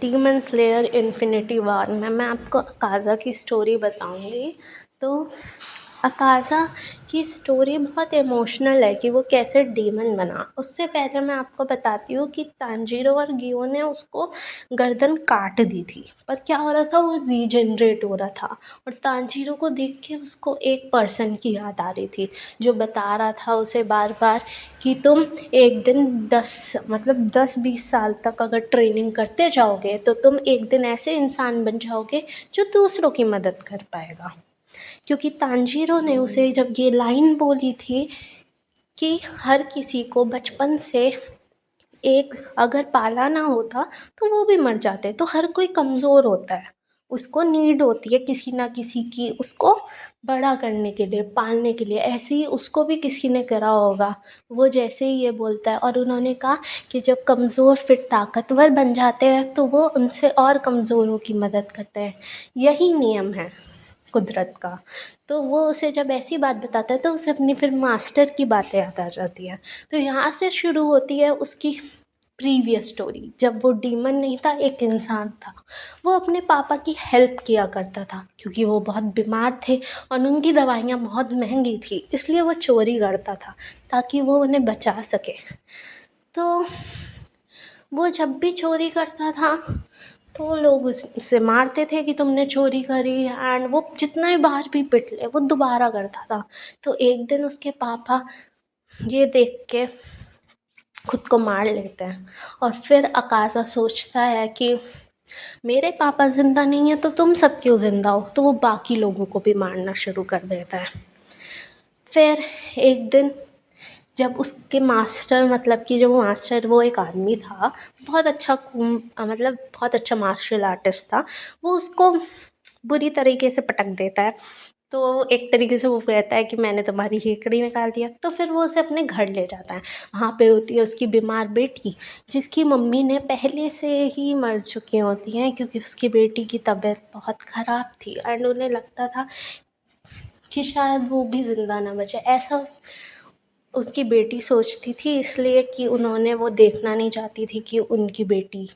Demon slayer infinity war में मैं आपको अकाज़ा की स्टोरी बताऊंगी। तो अकाज़ा की स्टोरी बहुत इमोशनल है कि वो कैसे डीमन बना। उससे पहले मैं आपको बताती हूँ कि तांजीरो और गियो ने उसको गर्दन काट दी थी, पर क्या हो रहा था, वो रीजनरेट हो रहा था। और तांजीरो को देख के उसको एक पर्सन की याद आ रही थी जो बता रहा था उसे बार बार कि तुम एक दिन 10-20 साल तक अगर ट्रेनिंग करते जाओगे तो तुम एक दिन ऐसे इंसान बन जाओगे जो दूसरों की मदद कर पाएगा। क्योंकि तांजीरो ने उसे जब ये लाइन बोली थी कि हर किसी को बचपन से एक अगर पाला ना होता तो वो भी मर जाते, तो हर कोई कमज़ोर होता है, उसको नीड होती है किसी ना किसी की, उसको बड़ा करने के लिए, पालने के लिए। ऐसे ही उसको भी किसी ने करा होगा। वो जैसे ही ये बोलता है, और उन्होंने कहा कि जब कमज़ोर फिर ताकतवर बन जाते हैं तो वो उनसे और कमज़ोरों की मदद करते हैं। यही नियम है कुदरत का। तो वो उसे जब ऐसी बात बताता है तो उसे अपनी फिर मास्टर की बातें याद आ जाती हैं। तो यहाँ से शुरू होती है उसकी प्रीवियस स्टोरी। जब वो डीमन नहीं था, एक इंसान था, वो अपने पापा की हेल्प किया करता था क्योंकि वो बहुत बीमार थे और उनकी दवाइयाँ बहुत महंगी थी, इसलिए वो चोरी करता था ताकि वो उन्हें बचा सके। तो वो जब भी चोरी करता था तो लोग उससे मारते थे कि तुमने चोरी करी, एंड वो जितना ही बार भी पिट ले वो दोबारा करता था। तो एक दिन उसके पापा ये देख के खुद को मार लेते हैं, और फिर अकाज़ा सोचता है कि मेरे पापा ज़िंदा नहीं है तो तुम सब क्यों ज़िंदा हो, तो वो बाकी लोगों को भी मारना शुरू कर देता है। फिर एक दिन जब उसके मास्टर, मतलब कि जो मास्टर वो एक आदमी था, बहुत अच्छा मतलब बहुत अच्छा मार्शल आर्टिस्ट था, वो उसको बुरी तरीके से पटक देता है। तो एक तरीके से वो कहता है कि मैंने तुम्हारी हेकड़ी निकाल दिया। तो फिर वो उसे अपने घर ले जाता है। वहाँ पे होती है उसकी बीमार बेटी, जिसकी मम्मी ने पहले से ही मर चुकी होती हैं क्योंकि उसकी बेटी की तबीयत बहुत ख़राब थी, एंड उन्हें लगता था कि शायद वो भी ज़िंदा ना बचे। ऐसा उसकी बेटी सोचती थी, इसलिए कि उन्होंने वो देखना नहीं चाहती थी कि उनकी बेटी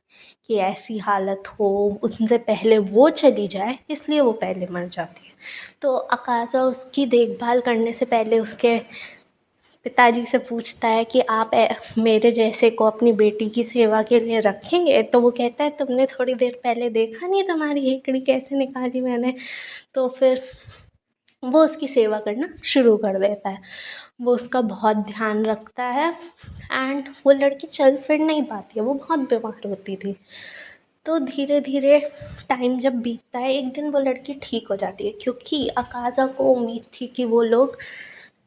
की ऐसी हालत हो, उनसे पहले वो चली जाए, इसलिए वो पहले मर जाती है। तो अकाज़ा उसकी देखभाल करने से पहले उसके पिताजी से पूछता है कि आप मेरे जैसे को अपनी बेटी की सेवा के लिए रखेंगे। तो वो कहता है तुमने थोड़ी देर पहले देखा नहीं तुम्हारी हेकड़ी कैसे निकाली मैंने। तो फिर वो उसकी सेवा करना शुरू कर देता है, वो उसका बहुत ध्यान रखता है। एंड वो लड़की चल फिर नहीं पाती है, वो बहुत बीमार होती थी। तो धीरे धीरे टाइम जब बीतता है, एक दिन वो लड़की ठीक हो जाती है क्योंकि अकाज़ा को उम्मीद थी कि वो लोग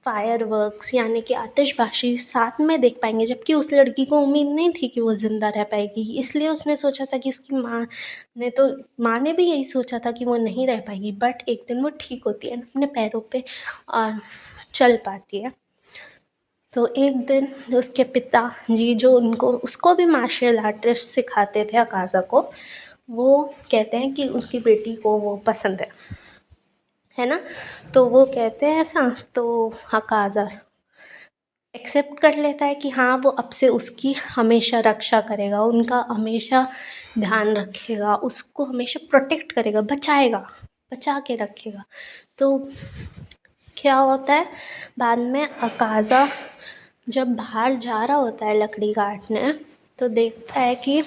फायरवर्क्स यानी कि आतिशबाजी साथ में देख पाएंगे, जबकि उस लड़की को उम्मीद नहीं थी कि वो ज़िंदा रह पाएगी। इसलिए उसने सोचा था कि उसकी माँ ने भी यही सोचा था कि वो नहीं रह पाएगी। बट एक दिन वो ठीक होती है, अपने पैरों पे और चल पाती है। तो एक दिन उसके पिताजी, जो उसको भी मार्शल आर्टिस्ट सिखाते थे अकाज़ा को, वो कहते हैं कि उसकी बेटी को वो पसंद है ना। तो वो कहते हैं ऐसा, तो अकाज़ा एक्सेप्ट कर लेता है कि हाँ वो अब से उसकी हमेशा रक्षा करेगा, उनका हमेशा ध्यान रखेगा, उसको हमेशा प्रोटेक्ट करेगा, बचा के रखेगा। तो क्या होता है, बाद में अकाज़ा जब बाहर जा रहा होता है लकड़ी काटने, तो देखता है कि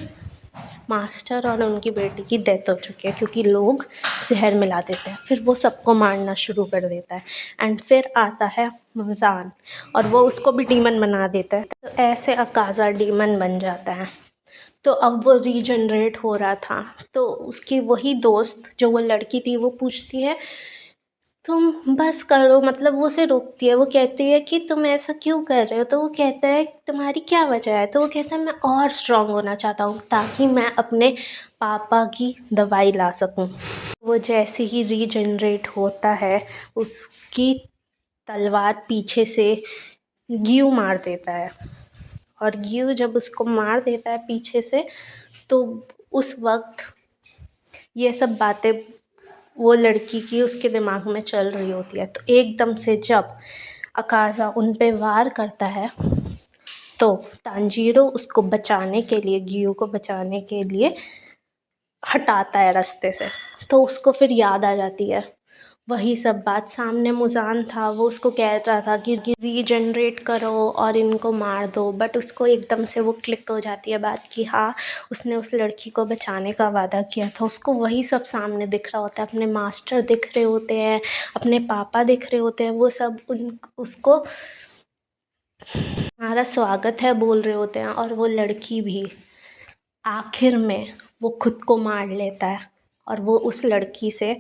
मास्टर और उनकी बेटी की डेथ हो चुकी है क्योंकि लोग जहर मिला देते हैं। फिर वो सबको मारना शुरू कर देता है। एंड फिर आता है ममज़ान और वो उसको भी डीमन बना देता है। तो ऐसे अकाज़ा डीमन बन जाता है। तो अब वो रीजनरेट हो रहा था, तो उसकी वही दोस्त जो वो लड़की थी वो पूछती है तुम बस करो, मतलब वो उसे रोकती है। वो कहती है कि तुम ऐसा क्यों कर रहे हो। तो वो कहता है तुम्हारी क्या वजह है। तो वो कहता है मैं और स्ट्रांग होना चाहता हूँ ताकि मैं अपने पापा की दवाई ला सकूँ। वो जैसे ही रीजनरेट होता है, उसकी तलवार पीछे से ग्यू मार देता है, और ग्यू जब उसको मार देता है पीछे से, तो उस वक्त ये सब बातें वो लड़की की उसके दिमाग में चल रही होती है। तो एकदम से जब अकाज़ा उन पे वार करता है, तो तांजीरो उसको बचाने के लिए, गियो को बचाने के लिए हटाता है रास्ते से, तो उसको फिर याद आ जाती है वही सब बात। सामने मुजान था, वो उसको कह रहा था कि रीजनरेट करो और इनको मार दो, बट उसको एकदम से वो क्लिक हो जाती है बात कि हाँ, उसने उस लड़की को बचाने का वादा किया था। उसको वही सब सामने दिख रहा होता है, अपने मास्टर दिख रहे होते हैं, अपने पापा दिख रहे होते हैं, वो सब उसको हमारा स्वागत है बोल रहे होते हैं। और वो लड़की भी आखिर में वो खुद को मार लेता है और वो उस लड़की से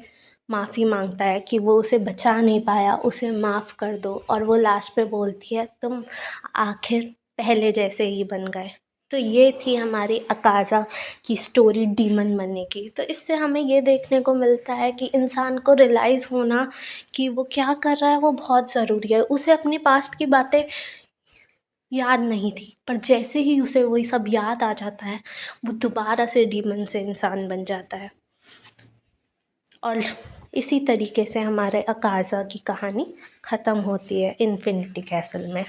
माफ़ी मांगता है कि वो उसे बचा नहीं पाया, उसे माफ़ कर दो। और वो लास्ट पे बोलती है तुम आखिर पहले जैसे ही बन गए। तो ये थी हमारी अकाज़ा की स्टोरी डीमन बनने की। तो इससे हमें ये देखने को मिलता है कि इंसान को रियलाइज़ होना कि वो क्या कर रहा है वो बहुत ज़रूरी है। उसे अपनी पास्ट की बातें याद नहीं थी, पर जैसे ही उसे वही सब याद आ जाता है, वो दोबारा से डीमन से इंसान बन जाता है। और इसी तरीके से हमारे अकाज़ा की कहानी ख़त्म होती है इन्फिनिटी कैसल में।